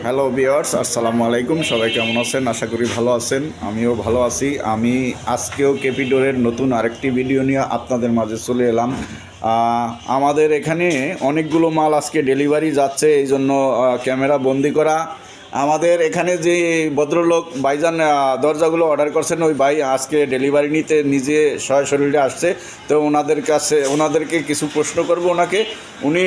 Hello viewers, আসসালামু আলাইকুম। সবাই কেমন আছেন? আশা করি ভালো আছেন। আমিও ভালো আছি। আমি আজকেও ক্যাপিডোরের নতুন আরেকটি ভিডিও নিয়ে আপনাদের মাঝে চলে এলাম। আমাদের এখানে অনেকগুলো মাল আজকে ডেলিভারি যাচ্ছে, এই জন্য ক্যামেরা বন্দি করা। আমাদের এখানে যে ভদ্রলোক ভাইজান দরজাগুলো অর্ডার করছেন, ওই ভাই আজকে ডেলিভারি নিতে নিজে সশরীরে আসছে। তো ওনাদেরকে কিছু প্রশ্ন করব ওনাকে। উনি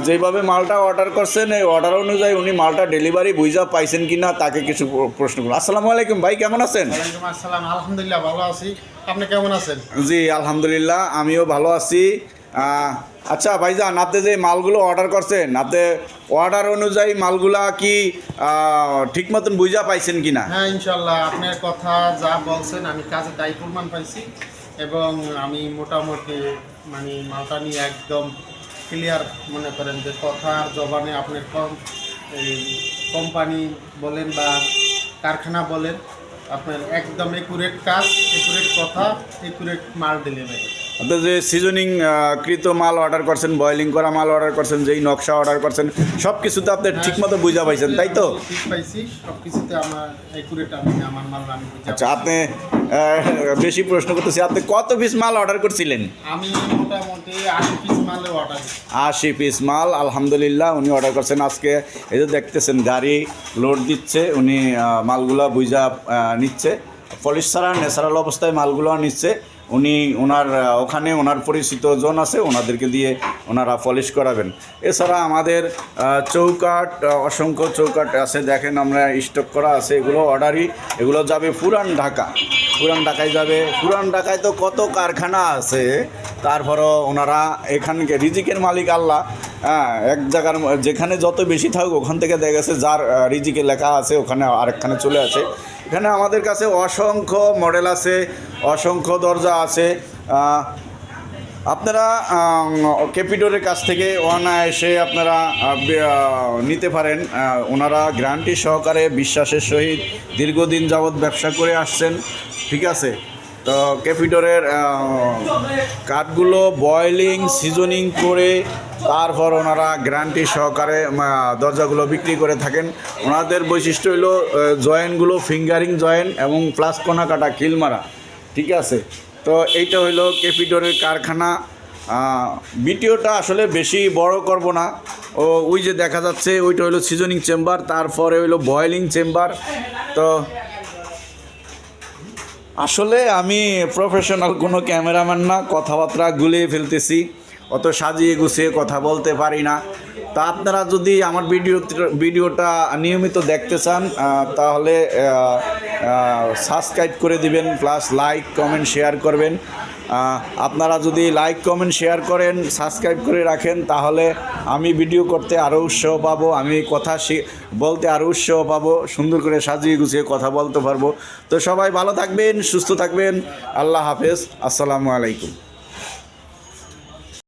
যেভাবে মালটা অর্ডার করছেন, এই অর্ডার অনুযায়ী উনি মালটা ডেলিভারি বুঝা পাইছেন কি না তাকে কিছু প্রশ্ন করব। আসসালামু আলাইকুম ভাই, কেমন আছেন? ওয়ালাইকুম আসসালাম, আলহামদুলিল্লাহ ভালো আছি। আপনি কেমন আছেন? জি আলহামদুলিল্লাহ, আমিও ভালো আছি। আচ্ছা ভাইজান, আপনি যে মালগুলো অর্ডার করছেন, আপনি অর্ডার অনুযায়ী মালগুলা কি ঠিক মতন বুঝা পাইছেন কি না? হ্যাঁ ইনশাল্লাহ, আপনার কথা যা বলছেন আমি কাজে দায়ী প্রমাণ পাইছি এবং আমি মোটামুটি মানে মালটা নিয়ে একদম ক্লিয়ার। মনে করেন যে কথার জবানে আপনার এই কোম্পানি বলেন বা কারখানা বলেন, আপনার একদম একুরেট কাজ, একুরেট কথা, একুরেট মাল ডেলিভারি। আপনি যে সিজনিং কৃত মাল অর্ডার করছেন, বয়েলিং করা মাল অর্ডার করছেন, যেই নকশা অর্ডার করছেন, সব কিছুতে আপনি ঠিকমতো বুঝা পাইছেন, তাই তো? ঠিক পাইছি, সব কিছুতে আমার একুরেট, আমি আমার মাল আমি বুঝা। আচ্ছা, আপনি বেশি প্রশ্ন করতেছি, আপনি কত পিস মাল অর্ডার করছিলেন? আমি মোটামুটি 80 পিস মালের অর্ডার। 80 পিস মাল আলহামদুলিল্লাহ উনি অর্ডার করছেন। আজকে এই যে দেখতেছেন গাড়ি লোড দিচ্ছে, উনি মালগুলা বুঝা নিচ্ছে, পলিশ ছাড়া ন্যাচারাল অবস্থায় মালগুলো নিচ্ছে। উনি ওখানে ওনার পরিচিত জন আছে, ওনাদেরকে দিয়ে ওনারা পলিশ করাবেন। এছাড়া আমাদের চৌকাঠ, অসংখ্য চৌকাঠ আছে, দেখেন আমরা স্টক করা আছে, এগুলো অর্ডারই। এগুলো যাবে পুরান ঢাকায় যাবে। পুরান ঢাকায় তো কত কারখানা আছে, তারপরও ওনারা এখানকে রিজিকের মালিক আল্লাহ। এক জায়গার যেখানে যত বেশি থাকুক, ওখান থেকে দেখা গেছে যার রিজিকে লেখা আছে ওখানে আরেকখানে চলে আসে। এখানে আমাদের কাছে অসংখ্য মডেল আছে, অসংখ্য দরজা আছে। আপনারা ক্যাপিডোরের কাছ থেকে অনায়াসে আপনারা নিতে পারেন। ওনারা গ্যারান্টি সহকারে বিশ্বাসের সহিত দীর্ঘদিন যাবৎ ব্যবসা করে আসছেন, ঠিক আছে? তো ক্যাপিডোরের কাঠগুলো বয়েলিং সিজনিং করে তারপর ওনারা গ্যারান্টি সহকারে দরজাগুলো বিক্রি করে থাকেন। ওনাদের বৈশিষ্ট্য হলো জয়েন্টগুলো ফিঙ্গারিং জয়েন্ট এবং প্লাস কোনা কাটা কিল মারা, ঠিক আছে? তো এইটা হইলো ক্যাপিডোরের কারখানা। ভিডিওটা আসলে বেশি বড় করব না। ওই যে দেখা যাচ্ছে ওইটা হইলো সিজনিং চেম্বার, তারপরে হইলো বয়েলিং চেম্বার। তো আসলে আমি প্রফেশনাল কোনো ক্যামেরাম্যান না, কথাবার্তা গুলিয়ে ফেলতেছি, অত সাজিয়ে গুছিয়ে কথা বলতে পারি না। তা আপনারা যদি আমার ভিডিওটা নিয়মিত দেখতে চান, তাহলে সাবস্ক্রাইব করে দিবেন, প্লাস লাইক কমেন্ট শেয়ার করবেন। আপনারা যদি লাইক কমেন্ট শেয়ার করেন, সাবস্ক্রাইব করে রাখেন, তাহলে আমি ভিডিও করতে আরও উৎসাহ পাবো, আমি কথা বলতে আরও উৎসাহ পাবো, সুন্দর করে সাজিয়ে গুছিয়ে কথা বলতে পারবো। তো সবাই ভালো থাকবেন, সুস্থ থাকবেন। আল্লাহ হাফেজ, আসসালামু আলাইকুম।